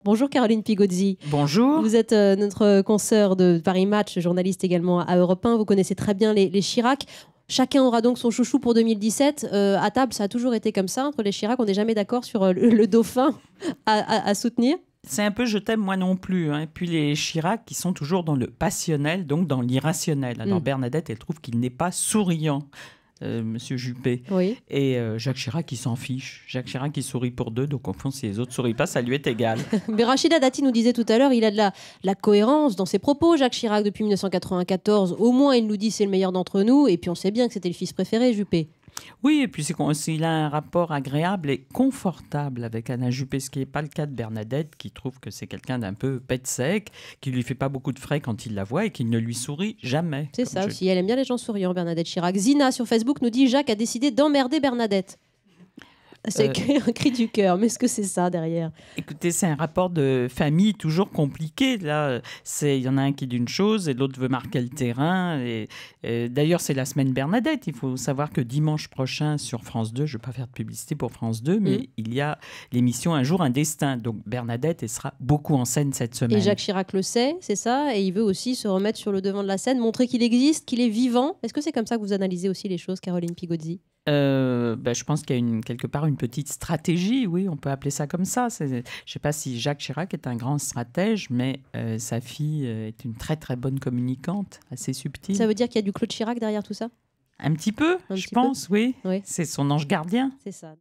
Bonjour Caroline Pigozzi. Bonjour. Vous êtes notre consoeur de Paris Match, journaliste également à Europe 1. Vous connaissez très bien les Chirac. Chacun aura donc son chouchou pour 2017. À table, ça a toujours été comme ça. Entre les Chirac, on n'est jamais d'accord sur le dauphin à soutenir. C'est un peu je t'aime moi non plus. Et puis les Chirac qui sont toujours dans le passionnel, donc dans l'irrationnel. Alors Bernadette, elle trouve qu'il n'est pas souriant. Monsieur Juppé. Oui. Et Jacques Chirac, il s'en fiche. Jacques Chirac, il sourit pour deux, donc au fond, si les autres ne sourient pas, ça lui est égal. Mais Rachida Dati nous disait tout à l'heure, il a de la cohérence dans ses propos, Jacques Chirac, depuis 1994. Au moins, il nous dit c'est le meilleur d'entre nous, et puis on sait bien que c'était le fils préféré, Juppé. Oui, et puis il a un rapport agréable et confortable avec Alain Juppé, ce qui n'est pas le cas de Bernadette, qui trouve que c'est quelqu'un d'un peu pet sec, qui ne lui fait pas beaucoup de frais quand il la voit et qui ne lui sourit jamais. C'est ça aussi, elle aime bien les gens souriants, Bernadette Chirac. Zina, sur Facebook, nous dit Jacques a décidé d'emmerder Bernadette. C'est un cri du cœur, mais est-ce que c'est ça derrière? Écoutez, c'est un rapport de famille toujours compliqué. Là, il y en a un qui dit une chose et l'autre veut marquer le terrain. D'ailleurs, c'est la semaine Bernadette. Il faut savoir que dimanche prochain sur France 2, je ne vais pas faire de publicité pour France 2, mais il y a l'émission Un jour, un destin. Donc Bernadette, elle sera beaucoup en scène cette semaine. Et Jacques Chirac le sait, c'est ça, et il veut aussi se remettre sur le devant de la scène, montrer qu'il existe, qu'il est vivant. Est-ce que c'est comme ça que vous analysez aussi les choses, Caroline Pigozzi? Je pense qu'il y a quelque part une petite stratégie, oui, on peut appeler ça comme ça. Je ne sais pas si Jacques Chirac est un grand stratège, mais sa fille est une très très bonne communicante, assez subtile. Ça veut dire qu'il y a du Claude Chirac derrière tout ça? Un petit peu, je pense, oui. Oui. C'est son ange gardien. C'est ça.